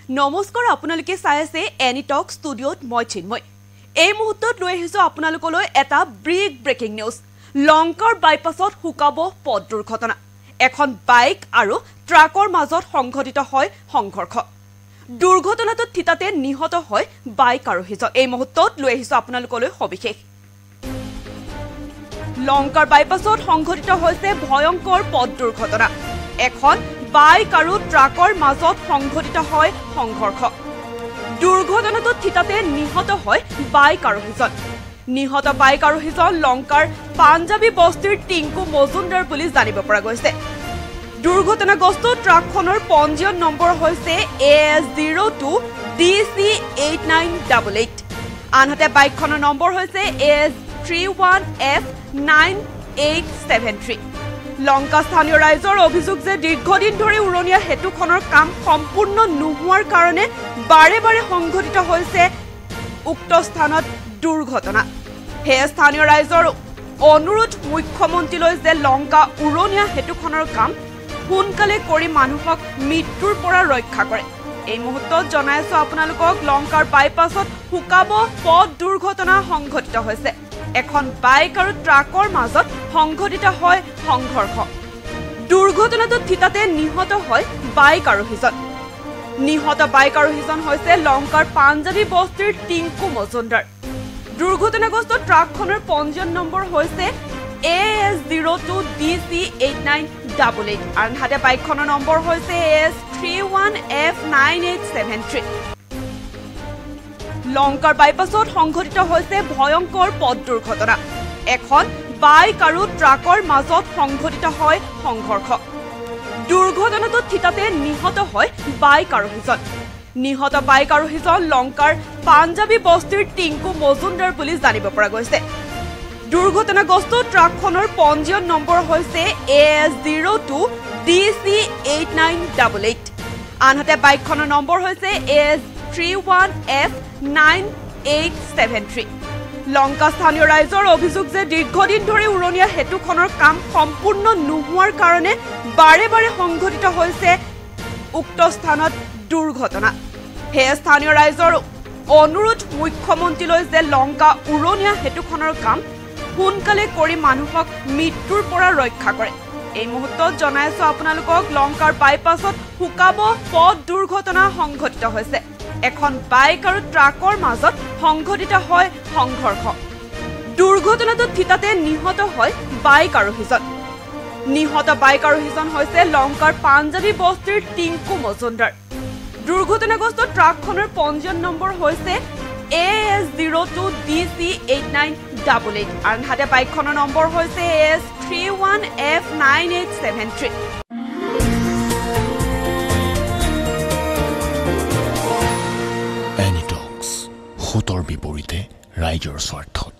নমস্কাৰ আপোনালোকে চাই আছে এনি টক ষ্টুডিঅ'ত মই চিন্ময় এই মুহূৰ্তত লৈ আহিছো আপোনালোকলৈ এটা ব্ৰেকিং নিউজ লংকাৰ বাইপাছত হুকাব পথ দুৰ্ঘটনা এখন বাইক আৰু ট্ৰাকৰ মাজত সংঘটিত হয় সংঘৰ্ষ দুৰ্ঘটনাটোত থিতাতে নিহত হয় বাইক আৰোহীজন এই মুহূৰ্তত লৈ আহিছো আপোনালোকলৈ সবিশেষ লংকাৰ বাইপাছত সংঘটিত হৈছে ভয়ংকৰ পথ দুৰ্ঘটনা এখন বাইক আৰু ট্ৰাকৰ মাজত সংঘটিত হয় সংঘৰ্ষ দুৰ্ঘটনাটোত থিতাতে নিহত হয় বাইক আৰোহীজন নিহত বাইক আৰোহীজন লংকাৰ পাঞ্জাবী বস্তিৰ টিংকু মজুমদাৰ বুলি জানিব পৰা গৈছে দুৰ্ঘটনাগ্ৰস্ত ট্ৰাকখনৰ পঞ্জীয়ন নম্বৰ হৈছে AS02DC8988 আনহাতে বাইকখনৰ নম্বৰ হৈছে AS31F9873 লংকা স্থানীয় ৰাইজৰ অভিযোগ যে দীৰ্ঘদিন ধৰি উৰণীয়া হেতুখনৰ কাম সম্পূৰ্ণ নোহোৱাৰ কাৰণে বাৰে বাৰে সংঘটিত হৈছে উক্ত স্থানত দুৰ্ঘটনা হে স্থানীয় ৰাইজৰ অনুৰোধ মুখ্যমন্ত্ৰীলৈ যে লংকা উৰণীয়া হেতুখনৰ কাম সোনকালে কৰি মানুহক মৃত্যুৰ পৰা ৰক্ষা কৰে এই মুহূৰ্তত জনাইছো আপোনালোকক লংকাৰ বাইপাছত হুকাব পথ দুৰ্ঘটনা সংঘটিত হৈছে এখন বাইক আৰু ট্ৰাকৰ মাজত সংঘটিত হয় সংঘৰ্ষ দুৰ্ঘটনাটোত থিতাতে নিহত হয় বাইক আৰোহীজন নিহত বাইক আৰোহীজন হৈছে লংকাৰ পাঞ্জাবী বস্তিৰ টিংকু মজুমদাৰ দুৰ্ঘটনাগ্ৰস্ত ট্ৰাকখনৰ পঞ্জীয়ন নম্বৰ হৈছে AS02DC8988 আনহাতে বাইকখনৰ নম্বৰ হৈছে AS31F9873 লংকাৰ বাইপাছত সংঘটিত হৈছে ভয়ংকৰ পথ দুৰ্ঘটনা এখন বাইক আৰু ট্ৰাকৰ মাজত সংঘটিত হয় সংঘৰ্ষ দুৰ্ঘটনাটোত থিতাতে নিহত হয় বাইক আৰোহীজন নিহত বাইক আৰোহীজন লংকাৰ পাঞ্জাবী বস্তিৰ টিংকু মজুমদাৰ বুলি জানিব পৰা গৈছে দুৰ্ঘটনাগ্ৰস্ত ট্ৰাকখনৰ পঞ্জীয়ন নম্বৰ হৈছে AS02DC8988 আনহাতে বাইকখনৰ নম্বৰ হৈছে AS31F9873 লংকা স্থানীয় ৰাইজৰ অভিযোগ যে দীৰ্ঘদিন ধৰি উৰণীয়া হেতুখনৰ কাম সম্পূৰ্ণ নোহোৱাৰ কাৰণে বাৰে বাৰে সংঘটিত হৈছে উক্ত স্থানত দুৰ্ঘটনা হে স্থানীয় ৰাইজৰ অনুৰোধ মুখ্যমন্ত্ৰীলৈ যে লংকা উৰণীয়া হেতুখনৰ কাম সোনকালে কৰি মানুহক মৃত্যুৰ পৰা ৰক্ষা কৰে এই মুহূৰ্তত জনাইছো আপোনালোকক লংকাৰ বাইপাছত হুকাব পথ দুৰ্ঘটনা সংঘটিত হৈছে এখন বাইক আৰু ট্ৰাকৰ মাজত সংঘটিত হয় সংঘৰ্ষ দুৰ্ঘটনাটোত থিতাতে নিহত হয় বাইক আৰোহীজন নিহত বাইক আৰোহীজন হৈছে লংকাৰ পাঞ্জাবী বস্তিৰ টিংকু মজুমদাৰ দুৰ্ঘটনাগ্ৰস্ত ট্ৰাকখনৰ পঞ্জীয়ন নম্বৰ হৈছে AS02DC8988 আনহাতে বাইকখনৰ নম্বৰ হৈছে AS31F9873 এনি টক্স হুতৰ বিপৰীতে ৰাইজৰ স্বাৰ্থত